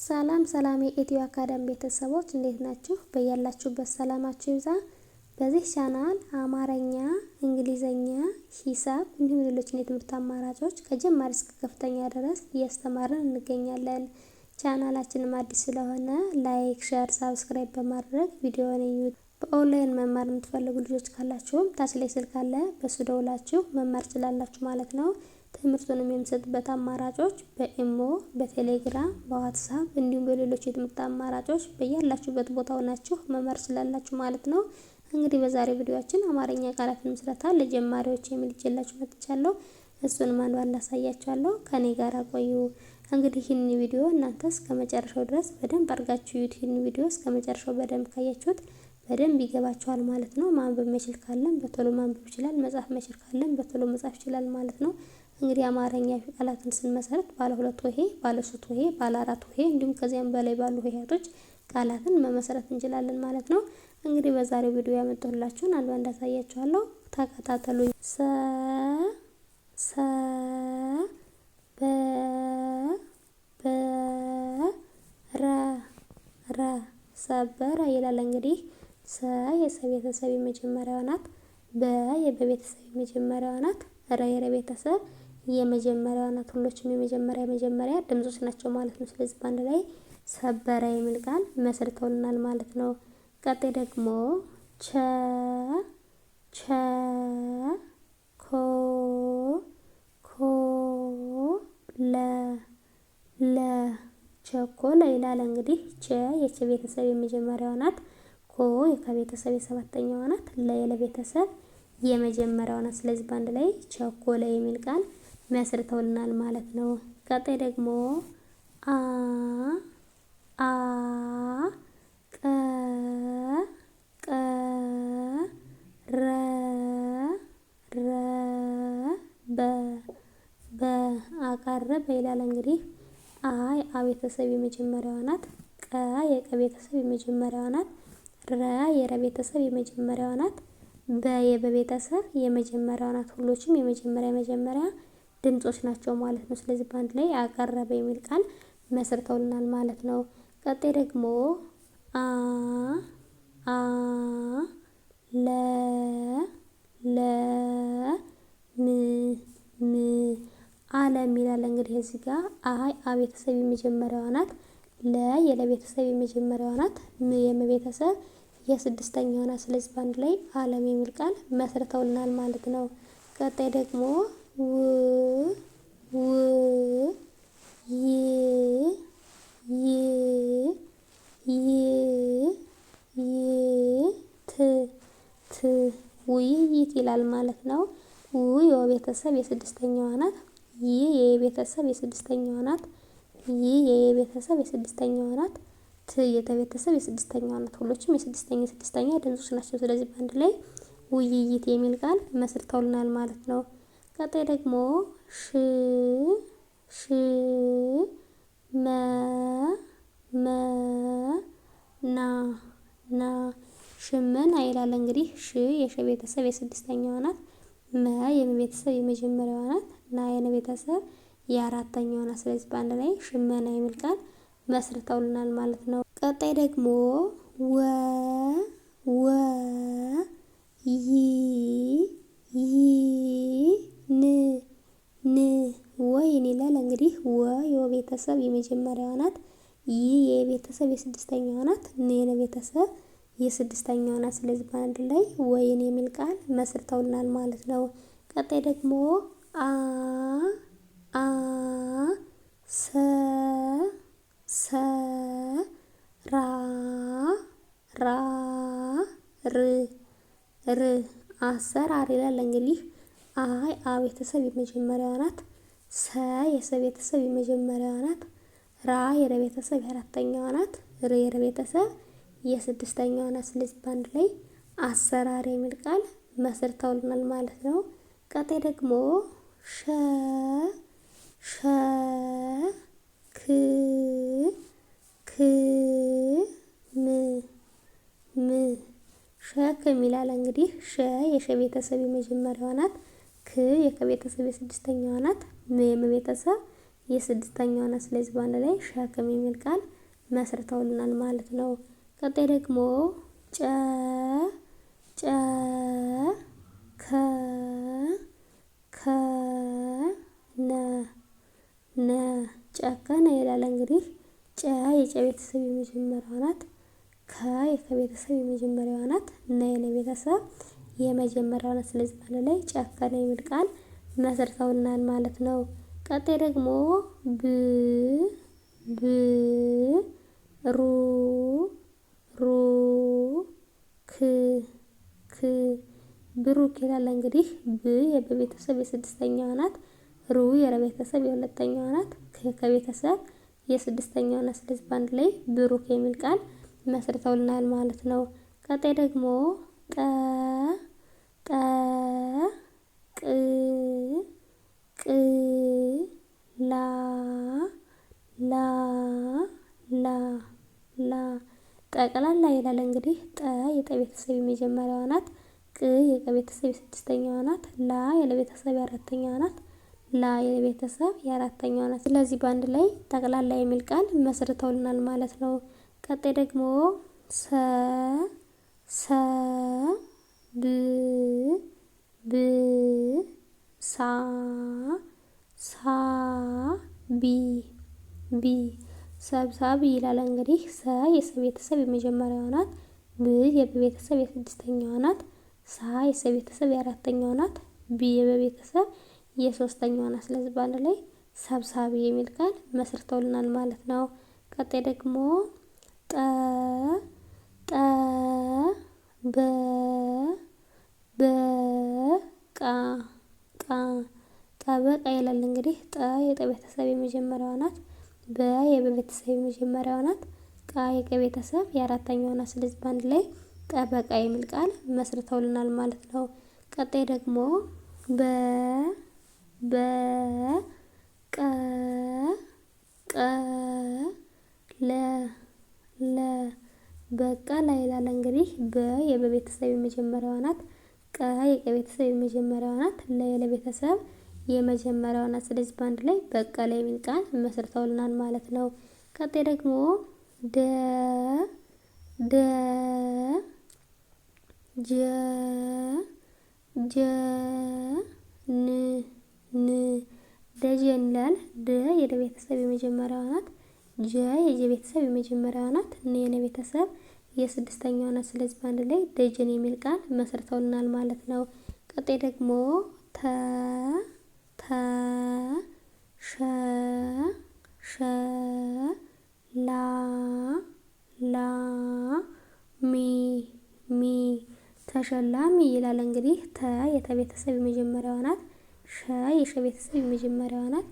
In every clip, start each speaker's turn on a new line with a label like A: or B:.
A: ሰላም ሰላም የኢትዮ አካዳሚ ቤተሰቦች እንዴት ናችሁ? በያላችሁበት ሰላማችሁ ይብዛ። በዚህ ቻናል አማርኛ፣ እንግሊዘኛ፣ ሂሳብ እንዲሁም ሌሎች የትምህርት አማራጮች ከጀማሪ እስከ ከፍተኛ ድረስ እያስተማርን እንገኛለን። ቻናላችንም አዲስ ስለሆነ ላይክ፣ ሼር፣ ሳብስክራይብ በማድረግ ቪዲዮውን እዩት። በኦንላይን መማር የምትፈልጉ ልጆች ካላችሁም ታች ላይ ስልክ አለ፣ በሱ ደውላችሁ መማር ትችላላችሁ ማለት ነው። ትምህርቱንም የምሰጥበት አማራጮች በኢሞ፣ በቴሌግራም፣ በዋትስአፕ እንዲሁም በሌሎች የትምህርት አማራጮች በያላችሁበት ቦታ ሆናችሁ መማር ትችላላችሁ ማለት ነው። እንግዲህ በዛሬው ቪዲዮአችን አማርኛ ቃላት ምስረታ ለጀማሪዎች የሚል ይዤላችሁ መጥቻለሁ። እሱንም አንድ ባንድ አሳያችኋለሁ። ከኔ ጋር ቆዩ። እንግዲህ ይህን ቪዲዮ እናንተ እስከ መጨረሻው ድረስ በደንብ አድርጋችሁ እዩት። ይህን ቪዲዮ እስከ መጨረሻው በደንብ ካያችሁት በደንብ ይገባችኋል ማለት ነው። ማንበብ መቻል ካለን በቶሎ ማንበብ ይችላል፣ መጻፍ መቻል ካለን በቶሎ መጻፍ ይችላል ማለት ነው። እንግዲህ አማርኛ ቃላትን ስንመሰረት ባለ ሁለት ሆሄ፣ ባለ ሶስት ሆሄ፣ ባለ አራት ሆሄ እንዲሁም ከዚያም በላይ ባሉ ሆሄያቶች ቃላትን መመሰረት እንችላለን ማለት ነው። እንግዲህ በዛሬው ቪዲዮ ያመጣሁላችሁን አንድ ባንድ አሳያችኋለሁ። ተከታተሉኝ። ሰበረ ይላል። እንግዲህ ሰ የሰ ቤተሰብ የመጀመሪያዋ ናት። በ የበቤተሰብ የመጀመሪያዋ ናት። ረ የረቤተሰብ የመጀመሪያዋ ናት። ሁሎችም የመጀመሪያ ድምጾች ናቸው ማለት ነው። ስለዚህ በአንድ ላይ ሰበረ የሚል ቃል መስርተውልናል ማለት ነው። ቀጣይ ደግሞ ቸኮለ ይላል። እንግዲህ ቸ የቸ ቤተሰብ የመጀመሪያዋ ናት። ኮ የከቤተሰብ የሰባተኛዋ ናት። ለ የለቤተሰብ የመጀመሪያዋ ናት። ስለዚህ በአንድ ላይ ቸኮለ የሚል ቃል መስርተውልናል ማለት ነው። ቀጣይ ደግሞ አቀረበ ይላል። እንግዲህ አ ቤተሰብ የመጀመሪያዋ ናት። ቀ የቀ ቤተሰብ የመጀመሪያዋ ናት። ረ የረ ቤተሰብ የመጀመሪያዋ ናት። በ የበቤተሰብ የመጀመሪያዋ ናት። ሁሎችም የመጀመሪያ ድምጾች ናቸው ማለት ነው። ስለዚህ በአንድ ላይ አቀረበ የሚል ቃል መስርተውልናል ማለት ነው። ቀጣይ ደግሞ አለም ይላል። እንግዲህ እዚህ ጋር አ ቤተሰብ የመጀመሪያዋ ናት። ለ የለቤተሰብ የመጀመሪያዋ ናት። ም የመቤተሰብ የስድስተኛዋ ናት። ስለዚህ በአንድ ላይ አለም የሚል ቃል መስርተውልናል ማለት ነው። ቀጣይ ደግሞ ውይይት ይላል ማለት ነው። የቤተሰብ የስድስተኛዋ ናት። የቤተሰብ የስድስተኛዋ ናት። የቤተሰብ የስድስተኛዋ ናት። ት የተቤተሰብ የስድስተኛዋ ናት። ሁሎችም የስድስተኛ ድምጾች ናቸው። ስለዚህ በአንድ ላይ ውይይት የሚል ቃል መስርተውልናል ማለት ነው። ቀጣይ ደግሞ ሽመና ይላል። እንግዲህ የሸ ቤተሰብ የስድስተኛዋ ናት። መ የመቤተሰብ የመጀመሪያዋ ናት። ና የነቤተሰብ የአራተኛዋ ናት። ስለዚህ በአንድ ላይ ሽመና የሚል ቃል መስርተውልናል ማለት ነው። ቀጣይ ደግሞ ወይን ይላል። እንግዲህ የቤተሰብ የመጀመሪያዋ ናት። የቤተሰብ የስድስተኛዋ ናት። ን የነቤተሰብ የስድስተኛዋ ናት። ስለዚህ በአንድ ላይ ወይን የሚል ቃል መስርተውልናል ማለት ነው። ቀጣይ ደግሞ አሰራር ይላል። እንግዲህ አ ቤተሰብ የመጀመሪያዋ ናት። ሰ የሰ ቤተሰብ የመጀመሪያዋ ናት። ራ የረ ቤተሰብ የአራተኛዋ ናት። ር የረ ቤተሰብ የስድስተኛዋ ናት። ስለዚህ በአንድ ላይ አሰራር የሚል ቃል መስርተውልናል ማለት ነው። ቀጣይ ደግሞ ሸክም ይላል። እንግዲህ ሸ የሸ ቤተሰብ የመጀመሪያዋ ናት። ክ የከቤተሰብ የስድስተኛዋ ናት። ም የመቤተሰብ የስድስተኛው ናት። ስለዚህ በአንድ ላይ ሸክም የሚል ቃል መስርተውልናል ማለት ነው። ቀጣይ ደግሞ ጨ ጨ ከ ከ ነ ነ ጨከነ ይላል። እንግዲህ ጨ የጨ ቤተሰብ የመጀመሪያዋ ናት። ከ የከ ቤተሰብ የመጀመሪያዋ ናት። ነ የነ ቤተሰብ የመጀመሪያዋ ናት። ስለዚህ በአንድ ላይ ጨከነ የሚል ቃል መስርተውልናል ማለት ነው። ቀጣይ ደግሞ ብ ብ ሩ ሩ ክ ክ ብሩክ ይላል። እንግዲህ ብ የበ ቤተሰብ የስድስተኛዋ ናት። ሩ የረ ቤተሰብ የሁለተኛዋ ናት። ከ ከቤተሰብ የስድስተኛዋ ናት። ስለዚህ በአንድ ላይ ብሩክ የሚል ቃል መስርተውልናል ማለት ነው። ቀጣይ ደግሞ ጠ ጠ ቅ ቅ ላ ላ ላ ላ ጠቅላላ ይላል። እንግዲህ ጠ የጠ ቤተሰብ የመጀመሪያዋ ናት። ቅ የቀ ቤተሰብ የስድስተኛዋ ናት። ላ የለ ቤተሰብ የአራተኛዋ ናት። ላ የለ ቤተሰብ የአራተኛዋ ናት። ስለዚህ በአንድ ላይ ጠቅላላ የሚል ቃል መስርተውልናል ማለት ነው። ቀጣይ ደግሞ ሰ ሰ ብ ብ ሳ ሳ ቢ ቢ ሰብሳቢ ይላል። እንግዲህ ሰ የሰ ቤተሰብ የመጀመሪያዋ ናት። ብ የበ ቤተሰብ የስድስተኛዋ ናት። ሳ የሰ ቤተሰብ የአራተኛዋ ናት። ቢ የበ ቤተሰብ የሶስተኛዋ ናት። ስለዚህ በአንድ ላይ ሰብሳቢ የሚል ቃል መስርተውልናል ማለት ነው። ቀጣይ ደግሞ ጠ ጠ በ በ ቃ ቃ ጠበቃ ይላል። እንግዲህ ጠ የጠ ቤተሰብ የመጀመሪያዋ ናት። በ የበ ቤተሰብ የመጀመሪያዋ ናት። ቃ የቀ ቤተሰብ የአራተኛዋ ናት። ስለዚህ በአንድ ላይ ጠበቃ የሚል ቃል መስርተውልናል ማለት ነው። ቀጣይ ደግሞ በ በ ቀ ቀ ለ ለ በቀለ ይላል። እንግዲህ በ የበ ቤተሰብ የመጀመሪያዋ ናት። ቀ የቀ ቤተሰብ የመጀመሪያዋ ናት። ለ የለ ቤተሰብ የመጀመሪያዋ ናት። ስለዚህ በአንድ ላይ በቀለ የሚል ቃል መስርተውልናል ማለት ነው። ቀጣይ ደግሞ ደ ደ ጀ ጀ ን ን ደጀን ይላል። ደ የደ ቤተሰብ የመጀመሪያዋ ናት። ጀ የጀ ቤተሰብ የመጀመሪያዋ ናት። ን የነ ቤተሰብ የስድስተኛዋ ናት። ስለዚህ በአንድ ላይ ደጀን የሚል ቃል መስርተውልናል ማለት ነው። ቀጣይ ደግሞ ተ ተ ሸ ሸ ላ ላ ሚ ሚ ተሸላሚ ይላል። እንግዲህ ተ የተ ቤተሰብ የመጀመሪያዋ ናት። ሸ የሸ ቤተሰብ የመጀመሪያዋ ናት።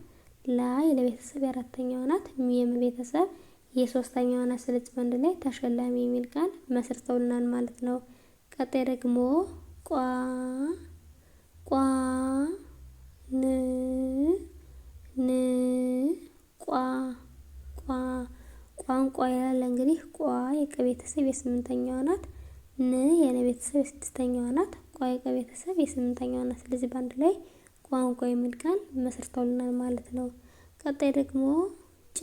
A: ላ የለ ቤተሰብ የአራተኛዋ ናት። ሚ የመ ቤተሰብ የሶስተኛዋ ናት። ስለዚህ በአንድ ላይ ተሸላሚ የሚል ቃል መስርተውልናል ማለት ነው። ቀጣይ ደግሞ ቋ ቋ ን ን ቋ ቋ ቋንቋ ይላል። እንግዲህ ቋ የቀ ቤተሰብ የስምንተኛዋ ናት። ን የነ ቤተሰብ የስድስተኛዋ ናት። ቋ የቀ ቤተሰብ የስምንተኛዋ ናት። ስለዚህ በአንድ ላይ ቋንቋ የሚል ቃል መስርተውልናል ማለት ነው። ቀጣይ ደግሞ ጨ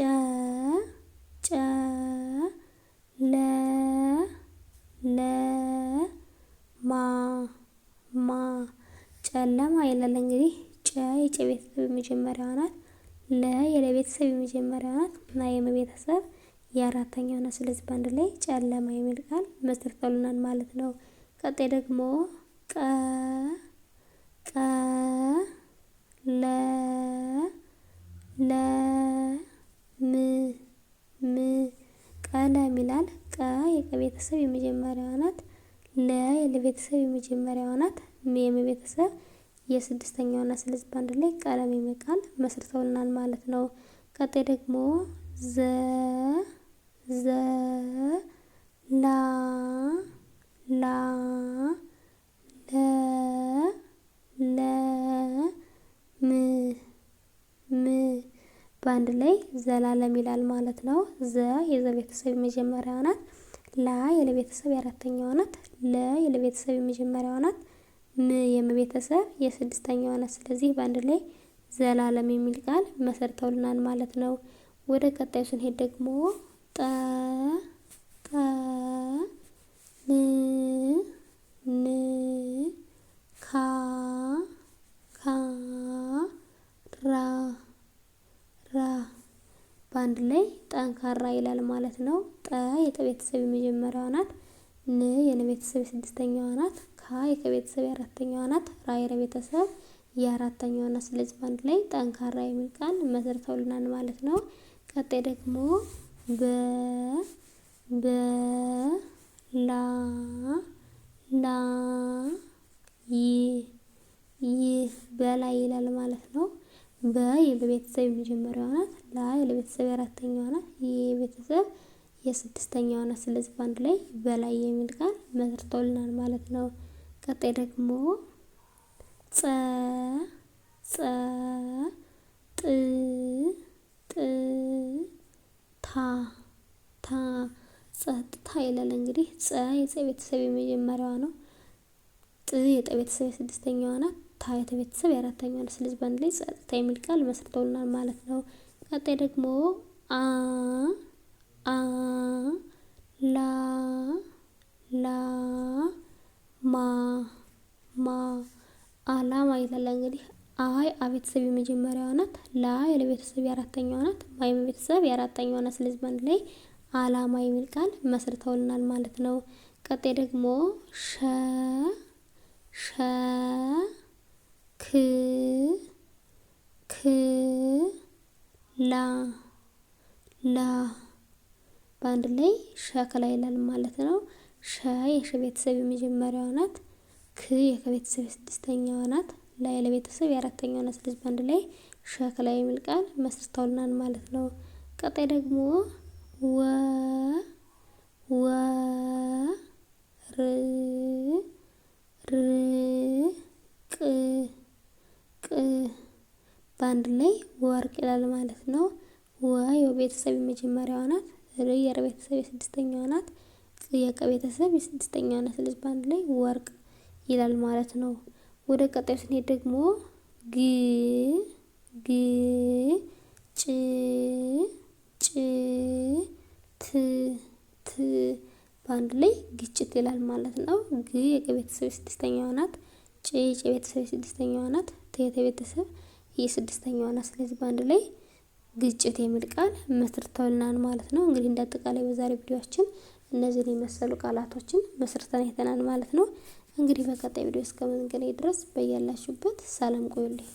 A: ጨ ለ ለ ማ ማ ጨለማ ይላል። እንግዲህ ጨ የጨ ቤተሰብ የመጀመሪያዋ ናት። ለ የለ ቤተሰብ የመጀመሪያዋ ናት። ና የመ ቤተሰብ የአራተኛዋ ናት። ስለዚህ በአንድ ላይ ጨለማ የሚል ቃል መስርተውልናል ማለት ነው። ቀጣይ ደግሞ ቀ ቀ ለ ለ ም ም ቀለም ይላል። ቀ የቀ ቤተሰብ የመጀመሪያዋ ናት። ለ የለ ቤተሰብ የመጀመሪያዋ ናት። ም የመ ቤተሰብ የስድስተኛዋ ናት። ስለዚህ በአንድ ላይ ቀለም የሚል ቃል መስርተውልናል ማለት ነው። ቀጣይ ደግሞ ዘ ዘ ላ ላ ለ ለ ም ም በአንድ ላይ ዘላለም ይላል ማለት ነው። ዘ የዘ ቤተሰብ የመጀመሪያዋ ናት። ላ የለ ቤተሰብ የአራተኛዋ ናት። ለ የለ ቤተሰብ የመጀመሪያዋ ናት። ም የመ ቤተሰብ የስድስተኛዋ ናት። ስለዚህ በአንድ ላይ ዘላለም የሚል ቃል መስርተውልናል ማለት ነው። ወደ ቀጣዩ ስንሄድ ደግሞ ጠ ን ካ ራ በአንድ ላይ ጠንካራ ይላል ማለት ነው። ጠ የጠ ቤተሰብ የመጀመሪያዋ ናት። ን የነ ቤተሰብ የስድስተኛዋ ናት። ካ የከ ቤተሰብ የአራተኛዋ ናት። ራ የረ ቤተሰብ የአራተኛዋ ናት። ስለዚህ በአንድ ላይ ጠንካራ የሚል ቃል መስርተውልናል ማለት ነው። ቀጣይ ደግሞ ላ በላይ ይላል ማለት ነው። በ የበቤተሰብ የመጀመሪያዋ ናት። ላ የለቤተሰብ የአራተኛዋ ናት። የቤተሰብ የስድስተኛዋ ናት። ስለዚህ በአንድ ላይ በላይ የሚል ቃል መስርተውልናል ማለት ነው። ቀጣይ ደግሞ ጸጥታ ይላል። እንግዲህ ጸ የጸ ቤተሰብ የመጀመሪያዋ ነው። ጥ የጠ ቤተሰብ የስድስተኛዋ ናት። ታ የተ ቤተሰብ የአራተኛዋ ናት። ስለዚህ በአንድ ላይ ጸጥታ የሚል ቃል መስርተውልናል ማለት ነው። ቀጣይ ደግሞ አላማ ይላል። እንግዲህ አይ ቤተሰብ የመጀመሪያዋ ናት። ላ የለቤተሰብ የአራተኛዋ ናት። ማ የቤተሰብ የአራተኛዋ ናት። ስለዚህ በአንድ ላይ አላማ የሚል ቃል መስርተውልናል ማለት ነው። ቀጣይ ደግሞ ላ በአንድ ላይ ሸክላ ይላል ማለት ነው። ሸ የሸ ቤተሰብ የመጀመሪያዋ ናት። ክ የከ ቤተሰብ የስድስተኛዋ ናት። ላ የለቤተሰብ የአራተኛዋ ናት። ስለዚህ በአንድ ላይ ሸክላ የሚል ቃል መስርተውልናል ማለት ነው። ቀጣይ ደግሞ በአንድ ላይ ወርቅ ይላል ማለት ነው። የቤተሰብ የመጀመሪያዋ ናት። ር የረ ቤተሰብ የስድስተኛዋ ናት። ቅ የቀ ቤተሰብ የስድስተኛዋ ናት። ስለዚህ በአንድ ላይ ወርቅ ይላል ማለት ነው። ወደ ቀጣዩ ስንሄድ ደግሞ ት በአንድ ላይ ግጭት ይላል ማለት ነው። ግ የገ ቤተሰብ የስድስተኛዋ ናት። ጭ የጨ ቤተሰብ የስድስተኛዋ ናት። ት የተ ቤተሰብ የስድስተኛዋ ናት። ስለዚህ በአንድ ላይ ግጭት የሚል ቃል መስርተውልናል ማለት ነው። እንግዲህ እንደ አጠቃላይ በዛሬ ቪዲዮአችን እነዚህን የመሰሉ ቃላቶችን መስርተን አይተናል ማለት ነው። እንግዲህ በቀጣይ ቪዲዮ እስከምንገናኝ ድረስ በያላችሁበት ሰላም ቆዩልኝ።